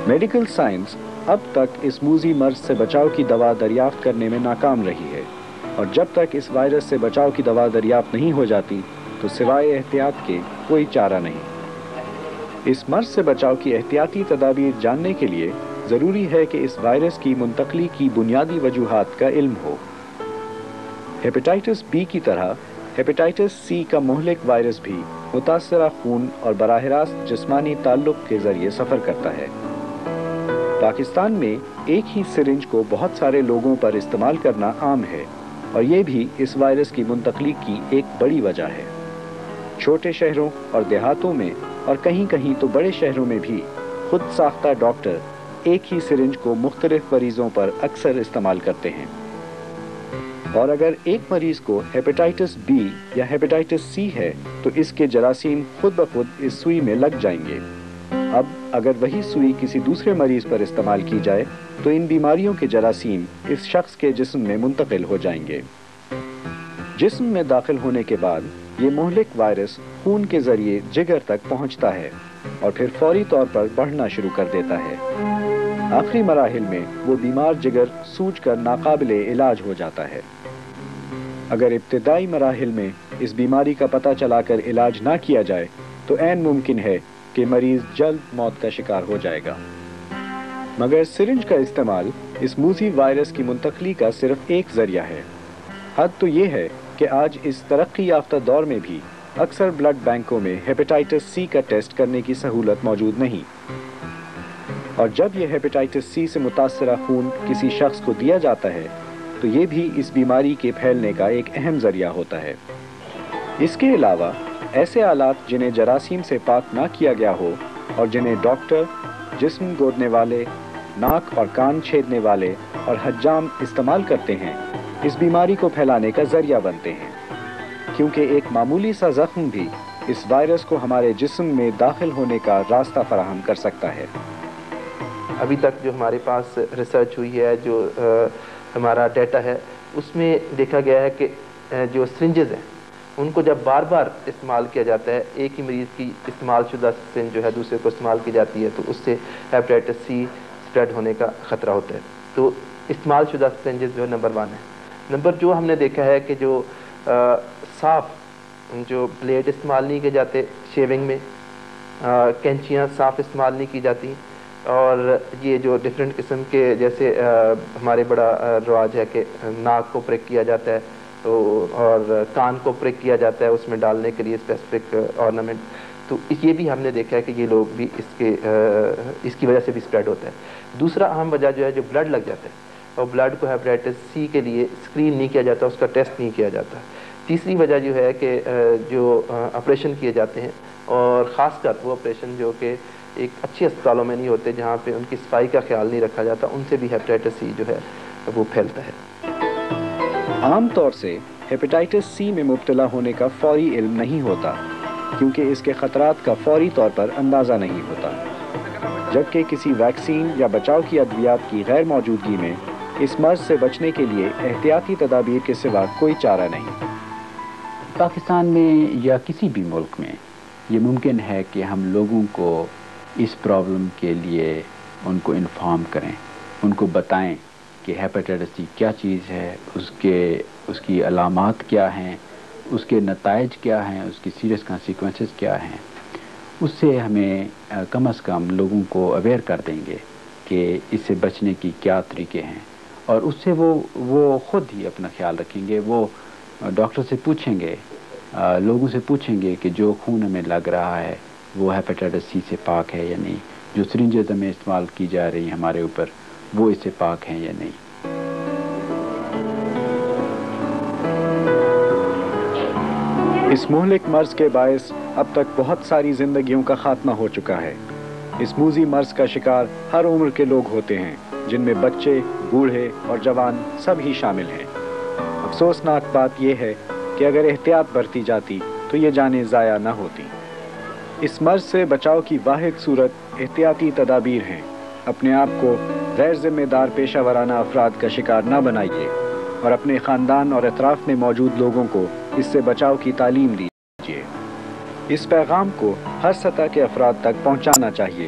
Medical science اب تک اس موذی مرض سے بچاؤ کی دوا دریافت کرنے میں ناکام رہی ہے، اور جب تک اس وائرس سے بچاؤ کی دوا دریافت نہیں ہو جاتی تو سوائے احتیاط کے کوئی چارہ نہیں۔ اس مرض سے بچاؤ کی احتیاطی تدابیر جاننے کے لیے ضروری ہے کہ اس وائرس کی منتقلی کی بنیادی وجوہات کا علم ہو۔ ہیپیٹائٹس بی کی طرح ہیپیٹائٹس سی کا مہلک وائرس بھی متاثرہ خون اور براہ راست جسمانی تعلق کے ذریعے سفر کرتا ہے۔ پاکستان میں ایک ہی سرنج کو بہت سارے لوگوں پر استعمال کرنا عام ہے، اور یہ بھی اس وائرس کی منتقلی کی ایک بڑی وجہ ہے۔ چھوٹے شہروں اور دیہاتوں میں اور کہیں کہیں تو بڑے شہروں میں بھی خود ساختہ ڈاکٹر ایک ہی سرنج کو مختلف مریضوں پر اکثر استعمال کرتے ہیں، اور اگر ایک مریض کو ہیپیٹائٹس بی یا ہیپیٹائٹس سی ہے تو اس کے جراثیم خود بخود اس سوئی میں لگ جائیں گے۔ اب اگر وہی سوئی کسی دوسرے مریض پر استعمال کی جائے تو ان بیماریوں کے جراثیم اس شخص کے جسم میں منتقل ہو جائیں گے۔ جسم میں داخل ہونے کے بعد یہ مہلک وائرس خون کے ذریعے جگر تک پہنچتا ہے اور پھر فوری طور پر بڑھنا شروع کر دیتا ہے۔ آخری مراحل میں وہ بیمار جگر سوج کر ناقابل علاج ہو جاتا ہے۔ اگر ابتدائی مراحل میں اس بیماری کا پتہ چلا کر علاج نہ کیا جائے تو عین ممکن ہے کہ مریض جلد موت کا شکار ہو جائے گا۔ مگر سرنج کا استعمال اس موذی وائرس کی منتقلی کا صرف ایک ذریعہ ہے۔ حد تو یہ ہے کہ آج اس ترقی یافتہ دور میں بھی اکثر بلڈ بینکوں میں ہیپیٹائٹس سی کا ٹیسٹ کرنے کی سہولت موجود نہیں، اور جب یہ ہیپیٹائٹس سی سے متاثرہ خون کسی شخص کو دیا جاتا ہے تو یہ بھی اس بیماری کے پھیلنے کا ایک اہم ذریعہ ہوتا ہے۔ اس کے علاوہ ایسے آلات جنہیں جراثیم سے پاک نہ کیا گیا ہو اور جنہیں ڈاکٹر، جسم گودنے والے، ناک اور کان چھیدنے والے اور حجام استعمال کرتے ہیں، اس بیماری کو پھیلانے کا ذریعہ بنتے ہیں، کیونکہ ایک معمولی سا زخم بھی اس وائرس کو ہمارے جسم میں داخل ہونے کا راستہ فراہم کر سکتا ہے۔ ابھی تک جو ہمارے پاس ریسرچ ہوئی ہے، جو ہمارا ڈیٹا ہے، اس میں دیکھا گیا ہے کہ جو سرنجز ہیں ان کو جب بار بار استعمال کیا جاتا ہے، ایک ہی مریض کی استعمال شدہ سرنج جو ہے دوسرے کو استعمال کی جاتی ہے تو اس سے ہیپیٹائٹس سی اسپریڈ ہونے کا خطرہ ہوتا ہے۔ تو استعمال شدہ سرنجز جو ہے نمبر 1 ہے۔ نمبر 2 ہم نے دیکھا ہے کہ جو صاف جو بلیڈ استعمال نہیں کیے جاتے شیونگ میں، کینچیاں صاف استعمال نہیں کی جاتی، اور یہ جو ڈفرینٹ قسم کے جیسے ہمارے بڑا رواج ہے کہ ناک کو پرک کیا جاتا ہے اور کان کو پرک کیا جاتا ہے اس میں ڈالنے کے لیے اسپیسیفک آرنامنٹ، تو یہ بھی ہم نے دیکھا ہے کہ یہ لوگ بھی اس کی وجہ سے بھی اسپریڈ ہوتا ہے۔ دوسرا اہم وجہ جو ہے جو بلڈ لگ جاتا ہے، اور بلڈ کو ہیپیٹائٹس سی کے لیے اسکرین نہیں کیا جاتا، اس کا ٹیسٹ نہیں کیا جاتا۔ تیسری وجہ جو ہے کہ جو آپریشن کیے جاتے ہیں، اور خاص کر وہ آپریشن جو کہ ایک اچھے اسپتالوں میں نہیں ہوتے جہاں پہ ان کی صفائی کا خیال نہیں رکھا جاتا، ان سے بھی ہیپیٹائٹس سی جو ہے وہ پھیلتا ہے۔ عام طور سے ہیپیٹائٹس سی میں مبتلا ہونے کا فوری علم نہیں ہوتا، کیونکہ اس کے خطرات کا فوری طور پر اندازہ نہیں ہوتا، جبکہ کسی ویکسین یا بچاؤ کی ادویات کی غیر موجودگی میں اس مرض سے بچنے کے لیے احتیاطی تدابیر کے سوا کوئی چارہ نہیں۔ پاکستان میں یا کسی بھی ملک میں یہ ممکن ہے کہ ہم لوگوں کو اس پرابلم کے لیے ان کو انفارم کریں، ان کو بتائیں کہ ہیپیٹائٹس سی کیا چیز ہے، اس کی علامات کیا ہیں، اس کے نتائج کیا ہیں، اس کی سیریس کانسیکوینسز کیا ہیں۔ اس سے ہمیں کم از کم لوگوں کو اویئر کر دیں گے کہ اس سے بچنے کی کیا طریقے ہیں، اور اس سے وہ خود ہی اپنا خیال رکھیں گے۔ وہ ڈاکٹر سے پوچھیں گے، لوگوں سے پوچھیں گے کہ جو خون ہمیں لگ رہا ہے وہ ہیپیٹائٹس سی سے پاک ہے یا نہیں، جو سرنجز ہمیں استعمال کی جا رہی ہیں ہمارے اوپر وہ اس سے پاک ہیں یا نہیں۔ اس مہلک مرض کے باعث اب تک بہت ساری زندگیوں کا خاتمہ ہو چکا ہے۔ اس موذی مرض کا شکار ہر عمر کے لوگ ہوتے ہیں، جن میں بچے، بوڑھے اور جوان سب ہی شامل ہیں۔ افسوسناک بات یہ ہے کہ اگر احتیاط برتی جاتی تو یہ جانیں ضائع نہ ہوتی۔ اس مرض سے بچاؤ کی واحد صورت احتیاطی تدابیر ہیں۔ اپنے آپ کو غیر ذمہ دار پیشہ ورانہ افراد کا شکار نہ بنائیے، اور اپنے خاندان اور اطراف میں موجود لوگوں کو اس سے بچاؤ کی تعلیم دیجیے۔ اس پیغام کو ہر سطح کے افراد تک پہنچانا چاہیے۔